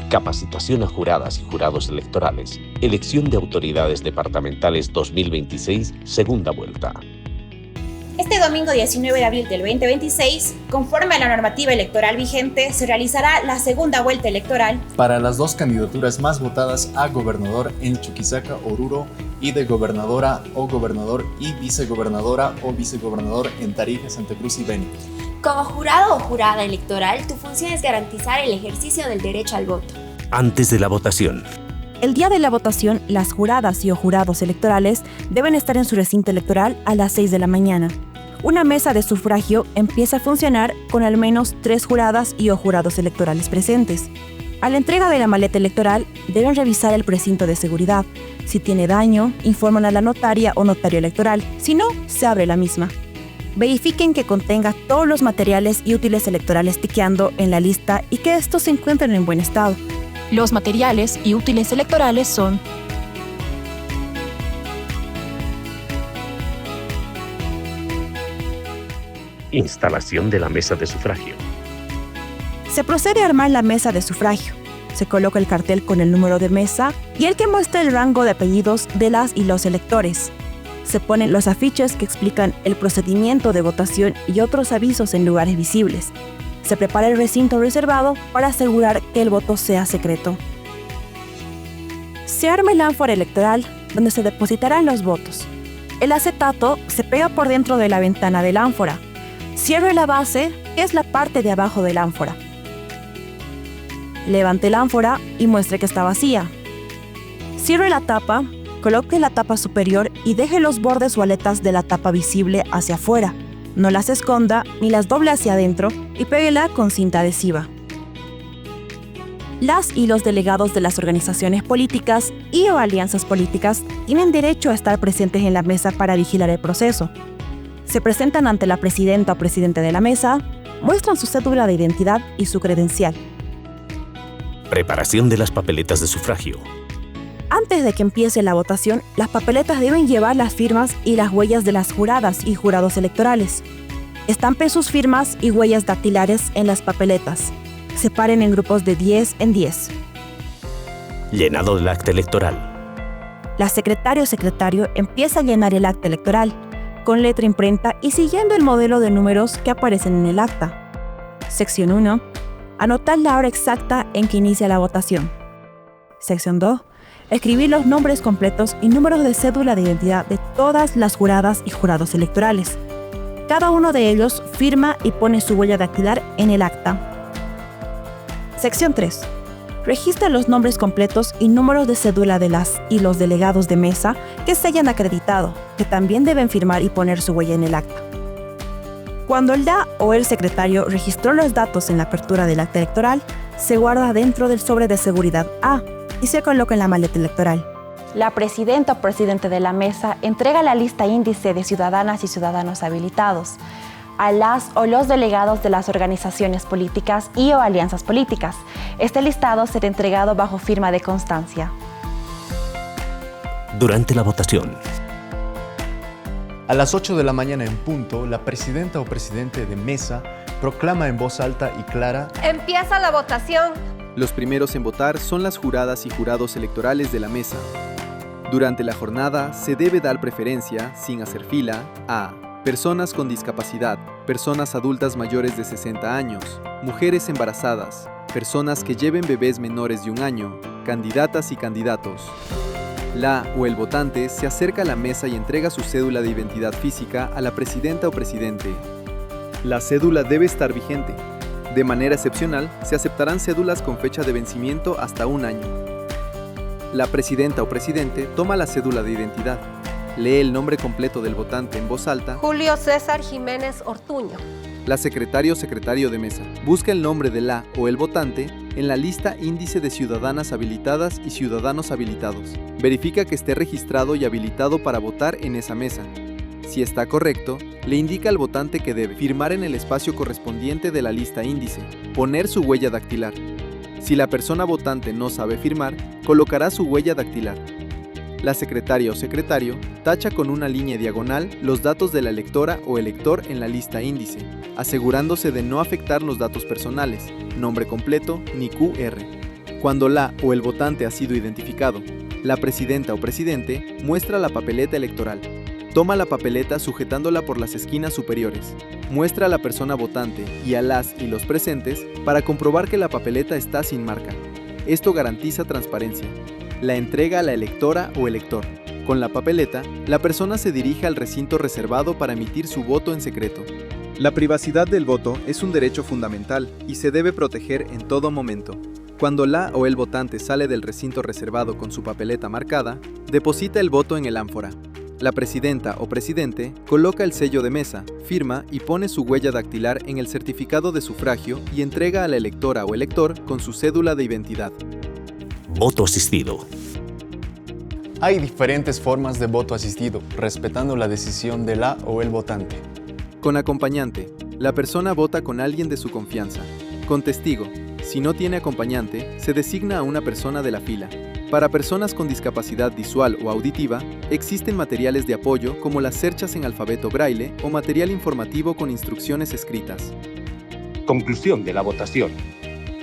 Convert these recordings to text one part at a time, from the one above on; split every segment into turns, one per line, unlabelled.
Capacitación a juradas y jurados electorales. Elección de autoridades departamentales 2026, segunda vuelta.
Este domingo 19 de abril del 2026, conforme a la normativa electoral vigente, se realizará la segunda vuelta electoral
para las dos candidaturas más votadas a gobernador en Chuquisaca, Oruro, y de gobernadora o gobernador y vicegobernadora o vicegobernador en Tarija, Santa Cruz y Beni.
Como jurado o jurada electoral, tu función es garantizar el ejercicio del derecho al voto.
Antes de la votación.
El día de la votación, las juradas y o jurados electorales deben estar en su recinto electoral a las 6 de la mañana. Una mesa de sufragio empieza a funcionar con al menos 3 juradas y o jurados electorales presentes. A la entrega de la maleta electoral, deben revisar el precinto de seguridad. Si tiene daño, informan a la notaria o notario electoral. Si no, se abre la misma. Verifiquen que contenga todos los materiales y útiles electorales tiqueando en la lista y que estos se encuentren en buen estado.
Los materiales y útiles electorales son:
instalación de la mesa de sufragio.
Se procede a armar la mesa de sufragio. Se coloca el cartel con el número de mesa y el que muestra el rango de apellidos de las y los electores. Se ponen los afiches que explican el procedimiento de votación y otros avisos en lugares visibles. Se prepara el recinto reservado para asegurar que el voto sea secreto. Se arma el ánfora electoral donde se depositarán los votos. El acetato se pega por dentro de la ventana del ánfora. Cierre la base, que es la parte de abajo del ánfora. Levante el ánfora y muestre que está vacía. Cierre la tapa, coloque la tapa superior y deje los bordes o aletas de la tapa visible hacia afuera. No las esconda ni las doble hacia adentro y péguela con cinta adhesiva. Las y los delegados de las organizaciones políticas y o alianzas políticas tienen derecho a estar presentes en la mesa para vigilar el proceso. Se presentan ante la presidenta o presidente de la mesa, muestran su cédula de identidad y su credencial.
Preparación de las papeletas de sufragio.
Antes de que empiece la votación, las papeletas deben llevar las firmas y las huellas de las juradas y jurados electorales. Estampen sus firmas y huellas dactilares en las papeletas. Separen en grupos de 10 en 10.
Llenado del acta electoral.
La secretaria o secretario empieza a llenar el acta electoral con letra imprenta y siguiendo el modelo de números que aparecen en el acta. Sección 1. Anotar la hora exacta en que inicia la votación. Sección 2. Escribir los nombres completos y números de cédula de identidad de todas las juradas y jurados electorales. Cada uno de ellos firma y pone su huella dactilar en el acta. Sección 3. Registra los nombres completos y números de cédula de las y los delegados de mesa que se hayan acreditado, que también deben firmar y poner su huella en el acta. Cuando el DA o el secretario registró los datos en la apertura del acta electoral, se guarda dentro del sobre de seguridad A y se coloca en la maleta electoral. La presidenta o presidente de la mesa entrega la lista índice de ciudadanas y ciudadanos habilitados a las o los delegados de las organizaciones políticas y o alianzas políticas. Este listado será entregado bajo firma de constancia.
Durante la votación.
A las 8 de la mañana en punto, la presidenta o presidente de mesa proclama en voz alta y clara:
¡Empieza la votación!
Los primeros en votar son las juradas y jurados electorales de la mesa. Durante la jornada se debe dar preferencia, sin hacer fila, a personas con discapacidad, personas adultas mayores de 60 años, mujeres embarazadas, personas que lleven bebés menores de 1 año, candidatas y candidatos. La o el votante se acerca a la mesa y entrega su cédula de identidad física a la presidenta o presidente. La cédula debe estar vigente. De manera excepcional, se aceptarán cédulas con fecha de vencimiento hasta 1 año. La presidenta o presidente toma la cédula de identidad, lee el nombre completo del votante en voz alta.
Julio César Jiménez Ortuño.
La secretaria o secretario de mesa busca el nombre de la o el votante en la lista índice de ciudadanas habilitadas y ciudadanos habilitados. Verifica que esté registrado y habilitado para votar en esa mesa. Si está correcto, le indica al votante que debe firmar en el espacio correspondiente de la lista índice, poner su huella dactilar. Si la persona votante no sabe firmar, colocará su huella dactilar. La secretaria o secretario tacha con una línea diagonal los datos de la electora o elector en la lista índice, asegurándose de no afectar los datos personales, nombre completo ni QR. Cuando la o el votante ha sido identificado, la presidenta o presidente muestra la papeleta electoral. Toma la papeleta sujetándola por las esquinas superiores. Muestra a la persona votante y a las y los presentes para comprobar que la papeleta está sin marca. Esto garantiza transparencia. La entrega a la electora o elector. Con la papeleta, la persona se dirige al recinto reservado para emitir su voto en secreto. La privacidad del voto es un derecho fundamental y se debe proteger en todo momento. Cuando la o el votante sale del recinto reservado con su papeleta marcada, deposita el voto en el ánfora. La presidenta o presidente coloca el sello de mesa, firma y pone su huella dactilar en el certificado de sufragio y entrega a la electora o elector con su cédula de identidad.
Voto asistido.
Hay diferentes formas de voto asistido, respetando la decisión de la o el votante.
Con acompañante, la persona vota con alguien de su confianza. Con testigo, si no tiene acompañante, se designa a una persona de la fila. Para personas con discapacidad visual o auditiva, existen materiales de apoyo como las cerchas en alfabeto braille o material informativo con instrucciones escritas.
Conclusión de la votación.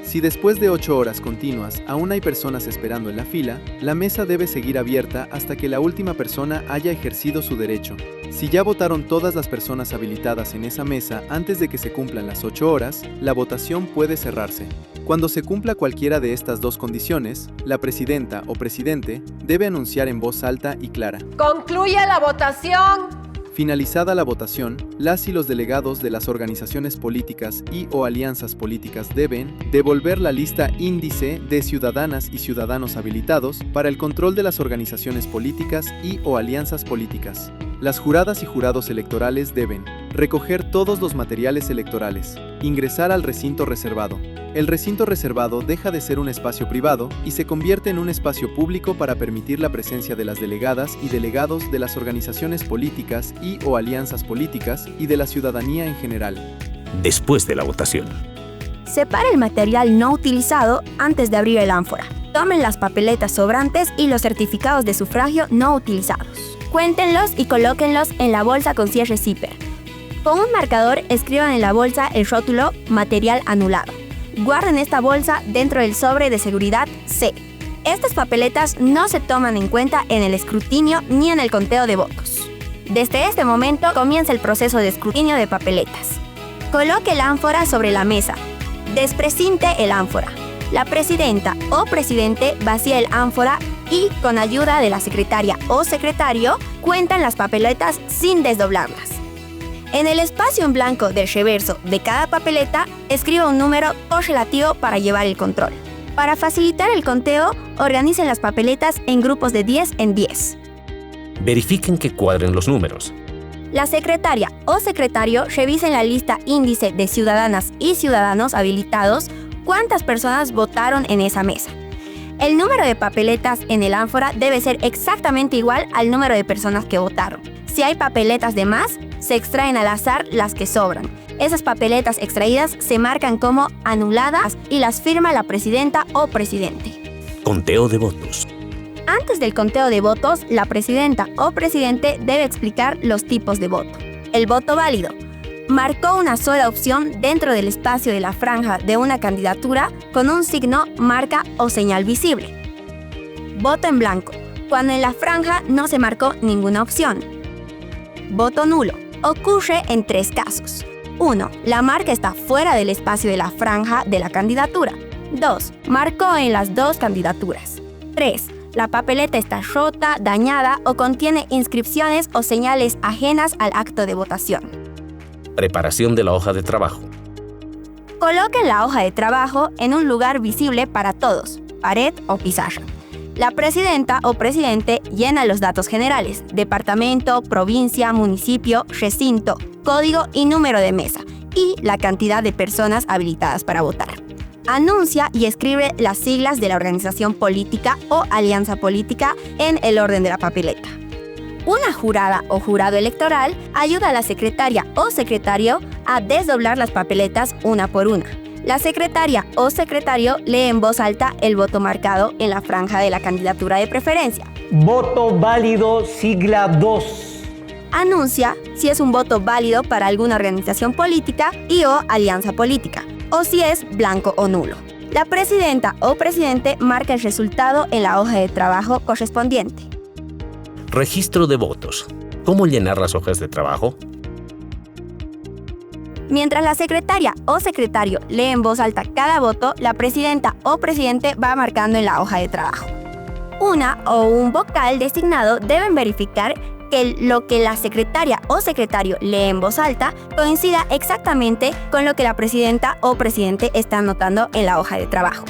Si después de 8 horas continuas aún hay personas esperando en la fila, la mesa debe seguir abierta hasta que la última persona haya ejercido su derecho. Si ya votaron todas las personas habilitadas en esa mesa antes de que se cumplan las 8 horas, la votación puede cerrarse. Cuando se cumpla cualquiera de estas dos condiciones, la presidenta o presidente debe anunciar en voz alta y clara:
Concluye la votación.
Finalizada la votación, las y los delegados de las organizaciones políticas y o alianzas políticas deben devolver la lista índice de ciudadanas y ciudadanos habilitados para el control de las organizaciones políticas y o alianzas políticas. Las juradas y jurados electorales deben recoger todos los materiales electorales, ingresar al recinto reservado. El recinto reservado deja de ser un espacio privado y se convierte en un espacio público para permitir la presencia de las delegadas y delegados de las organizaciones políticas y o alianzas políticas y de la ciudadanía en general.
Después de la votación.
Separe el material no utilizado antes de abrir el ánfora. Tomen las papeletas sobrantes y los certificados de sufragio no utilizados. Cuéntenlos y colóquenlos en la bolsa con cierre zipper. Con un marcador escriban en la bolsa el rótulo «Material anulado». Guarden esta bolsa dentro del sobre de seguridad C. Estas papeletas no se toman en cuenta en el escrutinio ni en el conteo de votos. Desde este momento comienza el proceso de escrutinio de papeletas. Coloque el ánfora sobre la mesa. Desprecinte el ánfora. La presidenta o presidente vacía el ánfora y, con ayuda de la secretaria o secretario, cuentan las papeletas sin desdoblarlas. En el espacio en blanco del reverso de cada papeleta, escriba un número correlativo para llevar el control. Para facilitar el conteo, organicen las papeletas en grupos de 10 en 10.
Verifiquen que cuadren los números.
La secretaria o secretario revisen la lista índice de ciudadanas y ciudadanos habilitados cuántas personas votaron en esa mesa. El número de papeletas en el ánfora debe ser exactamente igual al número de personas que votaron. Si hay papeletas de más, se extraen al azar las que sobran. Esas papeletas extraídas se marcan como anuladas y las firma la presidenta o presidente.
Conteo de votos.
Antes del conteo de votos, la presidenta o presidente debe explicar los tipos de voto. El voto válido. Marcó una sola opción dentro del espacio de la franja de una candidatura con un signo, marca o señal visible. Voto en blanco. Cuando en la franja no se marcó ninguna opción. Voto nulo. Ocurre en 3 casos. 1. La marca está fuera del espacio de la franja de la candidatura. 2. Marcó en las 2 candidaturas. 3. La papeleta está rota, dañada o contiene inscripciones o señales ajenas al acto de votación.
Preparación de la hoja de trabajo.
Coloquen la hoja de trabajo en un lugar visible para todos, pared o pizarra. La presidenta o presidente llena los datos generales: departamento, provincia, municipio, recinto, código y número de mesa, y la cantidad de personas habilitadas para votar. Anuncia y escribe las siglas de la organización política o alianza política en el orden de la papeleta. Una jurada o jurado electoral ayuda a la secretaria o secretario a desdoblar las papeletas una por una. La secretaria o secretario lee en voz alta el voto marcado en la franja de la candidatura de preferencia.
Voto válido, sigla 2.
Anuncia si es un voto válido para alguna organización política y o alianza política, o si es blanco o nulo. La presidenta o presidente marca el resultado en la hoja de trabajo correspondiente.
Registro de votos. ¿Cómo llenar las hojas de trabajo?
Mientras la secretaria o secretario lee en voz alta cada voto, la presidenta o presidente va marcando en la hoja de trabajo. Una o un vocal designado deben verificar que lo que la secretaria o secretario lee en voz alta coincida exactamente con lo que la presidenta o presidente está anotando en la hoja de trabajo.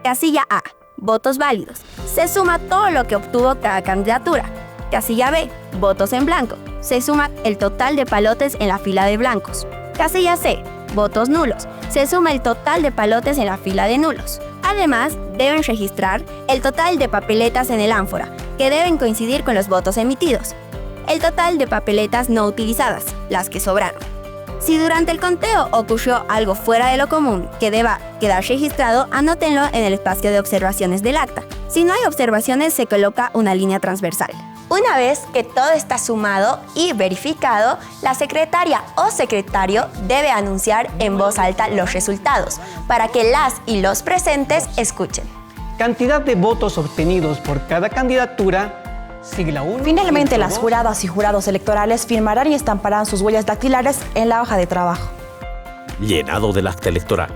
Casilla A. Votos válidos. Se suma todo lo que obtuvo cada candidatura. Casilla B. Votos en blanco. Se suma el total de palotes en la fila de blancos. Casilla C. Votos nulos. Se suma el total de palotes en la fila de nulos. Además, deben registrar el total de papeletas en el ánfora, que deben coincidir con los votos emitidos. El total de papeletas no utilizadas, las que sobraron. Si durante el conteo ocurrió algo fuera de lo común que deba quedar registrado, anótenlo en el espacio de observaciones del acta. Si no hay observaciones, se coloca una línea transversal. Una vez que todo está sumado y verificado, la secretaria o secretario debe anunciar en voz alta los resultados para que las y los presentes escuchen.
Cantidad de votos obtenidos por cada candidatura, sigla 1.
Finalmente, las juradas y jurados electorales firmarán y estamparán sus huellas dactilares en la hoja de trabajo.
Llenado del acta electoral.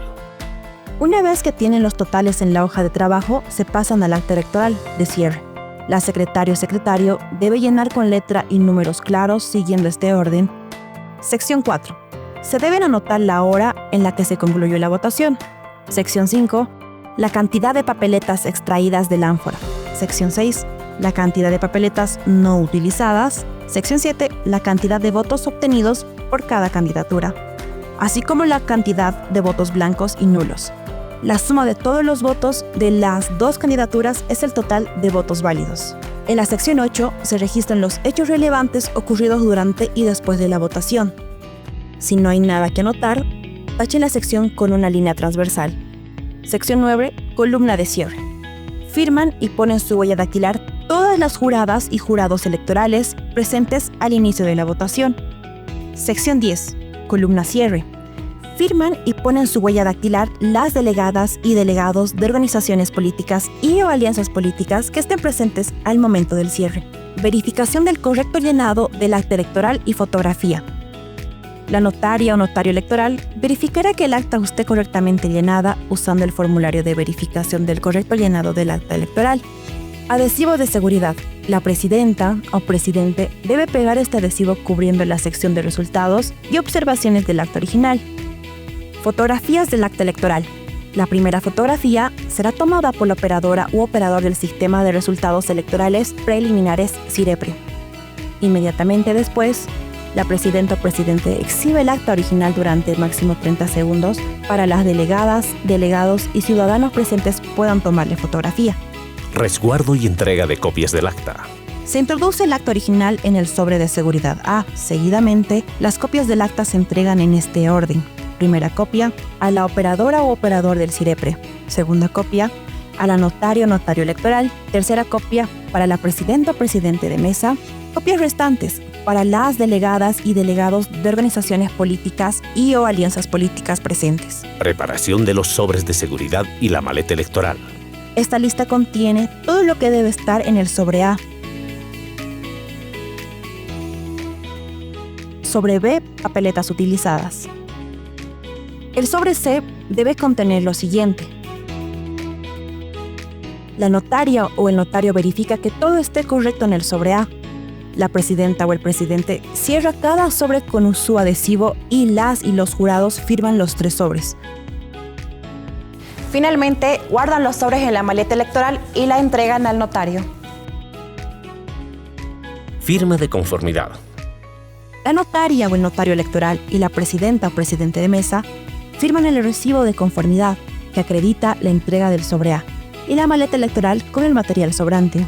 Una vez que tienen los totales en la hoja de trabajo, se pasan al acta electoral de cierre. La secretaria o secretario debe llenar con letra y números claros siguiendo este orden. Sección 4. Se deben anotar la hora en la que se concluyó la votación. Sección 5. La cantidad de papeletas extraídas del ánfora. Sección 6. La cantidad de papeletas no utilizadas. Sección 7. La cantidad de votos obtenidos por cada candidatura, así como la cantidad de votos blancos y nulos. La suma de todos los votos de las dos candidaturas es el total de votos válidos. En la sección 8 se registran los hechos relevantes ocurridos durante y después de la votación. Si no hay nada que anotar, tachen la sección con una línea transversal. Sección 9, columna de cierre. Firman y ponen su huella dactilar todas las juradas y jurados electorales presentes al inicio de la votación. Sección 10, columna cierre. Firman y ponen su huella dactilar las delegadas y delegados de organizaciones políticas y o alianzas políticas que estén presentes al momento del cierre. Verificación del correcto llenado del acta electoral y fotografía. La notaria o notario electoral verificará que el acta esté correctamente llenada usando el formulario de verificación del correcto llenado del acta electoral. Adhesivo de seguridad. La presidenta o presidente debe pegar este adhesivo cubriendo la sección de resultados y observaciones del acta original. Fotografías del acta electoral. La primera fotografía será tomada por la operadora u operador del sistema de resultados electorales preliminares CIREPRE. Inmediatamente después, la presidenta o presidente exhibe el acta original durante máximo 30 segundos para las delegadas, delegados y ciudadanos presentes puedan tomarle fotografía.
Resguardo y entrega de copias del acta.
Se introduce el acta original en el sobre de seguridad A. Seguidamente, las copias del acta se entregan en este orden. Primera copia a la operadora o operador del CIREPRE. Segunda copia a la notaria o notario electoral. Tercera copia para la presidenta o presidente de mesa. Copias restantes para las delegadas y delegados de organizaciones políticas y o alianzas políticas presentes.
Preparación de los sobres de seguridad y la maleta electoral.
Esta lista contiene todo lo que debe estar en el sobre A. Sobre B, papeletas utilizadas. El sobre C debe contener lo siguiente. La notaria o el notario verifica que todo esté correcto en el sobre A. La presidenta o el presidente cierra cada sobre con su adhesivo y las y los jurados firman los 3 sobres. Finalmente, guardan los sobres en la maleta electoral y la entregan al notario.
Firma de conformidad.
La notaria o el notario electoral y la presidenta o presidente de mesa firman el recibo de conformidad que acredita la entrega del sobre A y la maleta electoral con el material sobrante.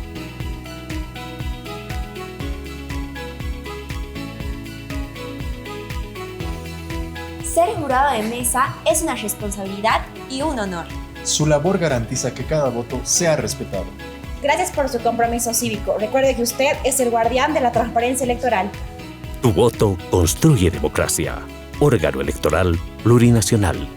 Ser jurado de mesa es una responsabilidad y un honor.
Su labor garantiza que cada voto sea respetado.
Gracias por su compromiso cívico. Recuerde que usted es el guardián de la transparencia electoral.
Tu voto construye democracia. Órgano electoral plurinacional.